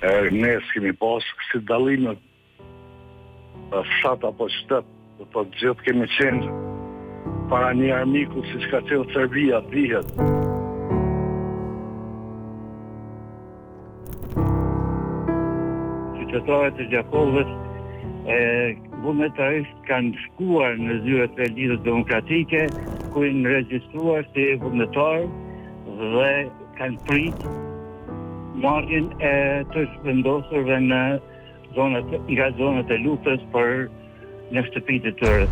Ne s'kemi pas si dallimet fshat apo qytet, po gjithë kemi qenë para një armiku si që ka qenë Serbia, dihet. Qytetarët e Gjakovës vullnetarisht kanë shkuar në zyrat e lidhjes demokratike, ku janë regjistruar si vullnetar dhe kanë prit marrjen e të shpendosurve nga zonat e luftës për në shtëpitë e tyre.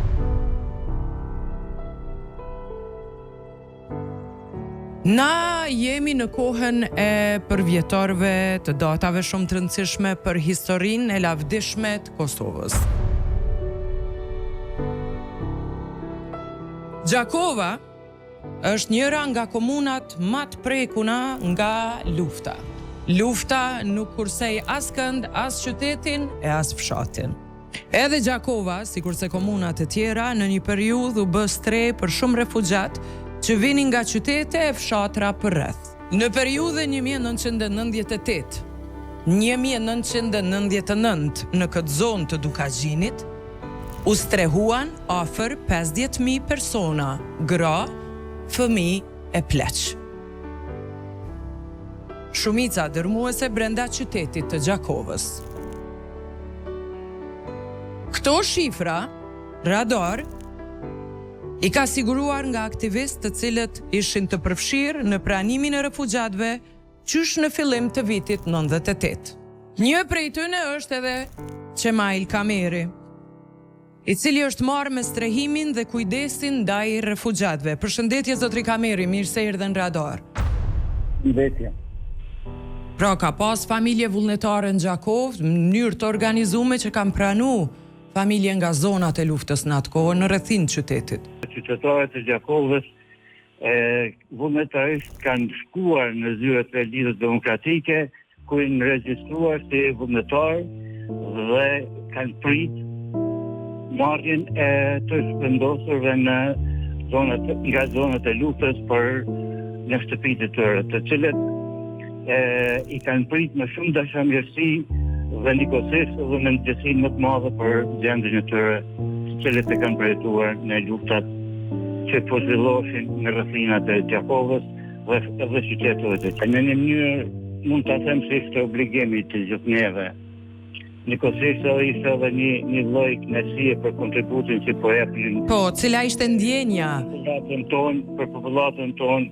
Na jemi në kohën e përvjetorëve të datave shumë të rëndësishme për historinë e lavdishme të Kosovës. Gjakova është njëra nga komunat më të prekuna nga lufta. Lufta nuk kursej as kënd, as qytetin e as fshatin. Edhe Gjakova, sikurse komunat e tjera, në një periudhë u bë stre për shumë refugjat që vinin nga qytete e fshatra përreth. Në periudhën 1998, 1999 në këtë zonë të Dukagjinit, u strehuan afër 50.000 persona, gra, fëmijë e pleq. Shumica dërmuese brenda qytetit të Gjakovës. Këto shifra, radar, i ka siguruar nga aktivistë të cilët ishin të përfshirë në pranimin e refugjatëve qysh në fillim të vitit 98. Një prej tyre është edhe Qemail Kameri, i cili është marrë me strehimin dhe kujdesin ndaj refugjatëve. Përshëndetje zotri Kameri, mirë se erdhën në radar. Përshëndetje. Pra ka pas familje vullnetare në Gjakovë, në mënyrë të organizume që kanë pranu familje nga zonat e luftës në atë kohë në rrethin qytetit. Qytetarët e Gjakovës vullnetarisht kanë shkuar në zyrat e lidhjes demokratike, ku janë regjistruar si vullnetar dhe kanë prit marrjen e të shpendosurve nga zonat e luftës për në shtëpitë e tyre, të cilët i kanë prit me shumë dashamirësi dhe nikosisht dhe me ndjesin më të madhe për gjendjen e tyre, të cilët e kanë përjetuar në luftat që po zhvilloheshin në rrethinat e Gjakovës dhe qyteteve të tjera. Në një mënyrë mund ta them se ishte obligimi të gjithë neve. Nikosisht ishte edhe një lloj kënaqësie për kontributin që po japin. Po, cila ishte ndjenja? Për popullatën tonë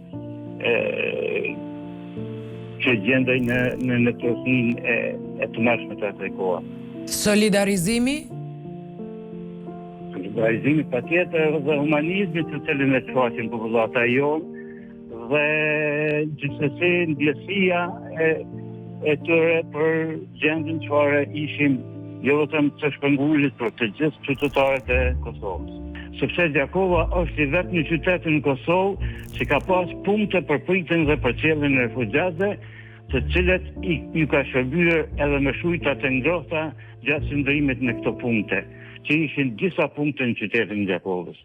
që gjendej në tërsin e të mërshme të atë koha. Solidarizimi? Solidarizimi pa tjetër dhe humanizmi të cilin e të faqin popullata jonë dhe gjithsesi ndjesia e tyre për gjendjen çfarë ishim jo vetëm të shpëngullit për të gjithë qytetarët e Kosovës. Sepse Gjakova është i vetmi qytet në Kosovë që ka pas punte për pritjen dhe për çelljen e refugjatëve, të cilët ju ka shërbyer edhe me shujta të ngrohta gjatë qëndrimit në këto punte, që ishin disa punte në qytetin e Gjakovës.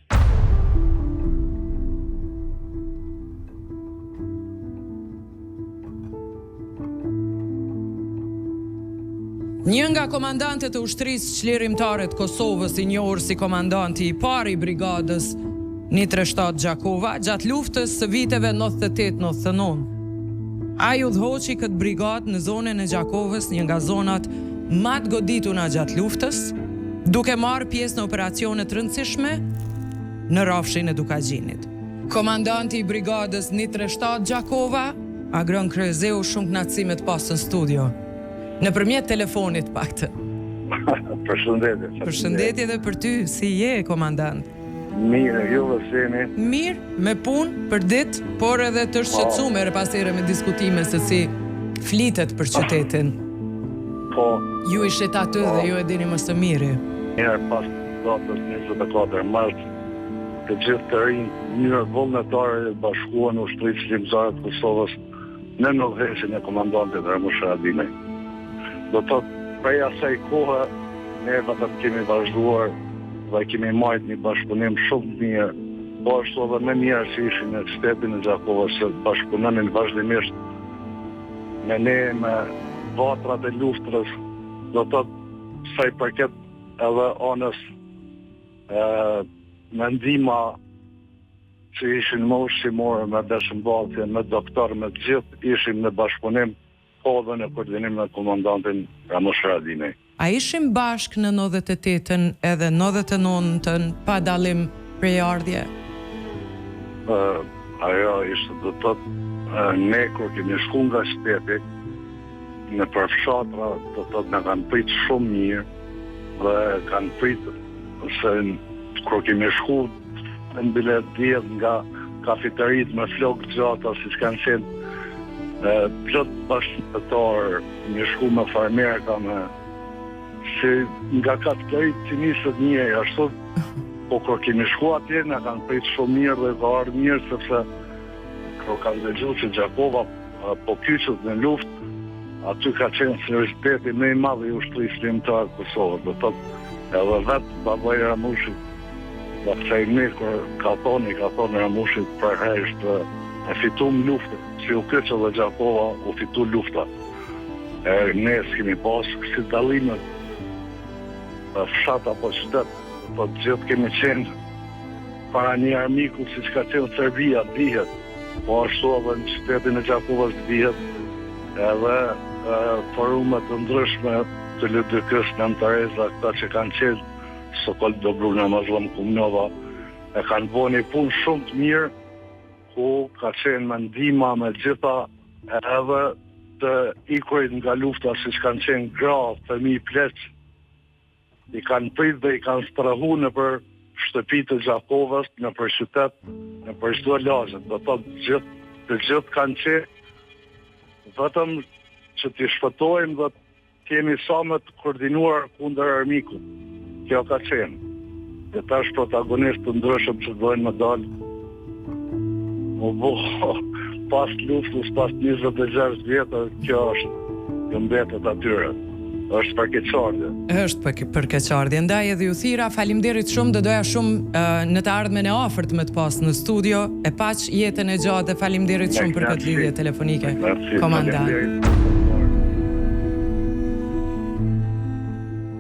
Një nga komandantët e ushtrisë çlirimtare të Kosovës, i njohur si komandanti i parë i brigadës 137 Gjakova, gjatë luftës së viteve 98-99. Ai udhëhoqi këtë brigadë në zonën e Gjakovës, një nga zonat më të godituna gjatë luftës, duke marrë pjesë në operacione të rëndësishme në rrafshin e Dukagjinit. Komandanti i brigadës 137 Gjakova, Agron Kryezeu, shumë kënaqësi të pasë në studio. Nëpërmjet telefonit paktën. Përshëndetje. Përshëndetje edhe për ty, si je, komandant? Mirë, ju vësini. Mirë, me punë për ditë, por edhe të shqetësuar pas here me diskutime se si flitet për qytetin. Po. Ju ishit aty dhe ju e dini më së miri. Herë pas datës 24 mart, të gjithë të rinj njërë vullnetare bashkuan ushtrisë çlirimtare të Kosovës në nëllëveshjen e komandantit Ramush Haradinaj. Do të thotë, prej asaj kohe, ne vetëm kemi vazhduar dhe kemi marrë një bashkëpunim shumë të mirë, po ashtu edhe më mirë se ishin në qytetin e Gjakovës, se bashkëpunonin vazhdimisht me ne, me vatrat e luftrës, do të thotë sa i përket edhe anës mendima që ishin më ushqimore me beshëmbaltje, me doktor, me gjithë, ishim në bashkëpunim dhe në koordinim me komandantin Ramush Haradinaj. A ishim bashk në 98-ën edhe 99-ën pa dalim prej ardhje? Ajo ishte do të thotë ne kur kemi shku nga shteti në përfshatra, do të thotë na kanë pritë shumë mirë dhe kanë pritë se kur kemi shku në bilet djetë nga kafeterit me flokë gjata si s'kanë qenë plot bashkëtar, kemi shku me farmerka me si nga kategorit që nisët një ashtu, po kur kemi shku atje na kanë pritë shumë mirë dhe varë mirë sepse kur kanë dëgju që Gjakova po kyçet në luftë, aty ka qenë serioziteti më i madh i ushtrisë shërbimtare të Kosovës. Do thotë edhe vetë babai Ramushit, do të thënë kur ka thonë Ramushit për herë e fitum luftën, si u kyçë dhe Gjakova u fitu lufta. Ne s'kemi pas kësi dallimet fshat apo qytet, po gjithë kemi qenë para një armiku si që ka qenë Serbia, dihet, po ashtu edhe në qytetin e Gjakovës dihet, edhe forume të ndryshme të LDK-s në Antareza, këta që kanë qenë Sokol Dobruna, Mazlëm Kumnova, e kanë bo një punë shumë të mirë, ku ka qenë mendima me gjitha edhe të ikurit nga lufta si që kanë qenë gra, fëmijë pleq, i kanë prit dhe i kanë strahu në për shtëpi të Gjakovës, në për qytet, në për çdo lagje. Do të gjithë kanë qenë vetëm që t'i shpëtojmë dhe kemi sa më të koordinuar kundër armikut. Kjo ka qenë. Dhe tash protagonist të ndryshëm që dojnë më dalë. Pas luftës, pas 26 vjetër, kjo është mbetet atyre. Është përkeqardhje. Është përkeqardhje. Ndaj edhe ju thira, faleminderit shumë, do doja shumë në të ardhmen e afërt me të pas në studio, e paq jetën e gjatë dhe faleminderit shumë për këtë lidhje telefonike. Komandant.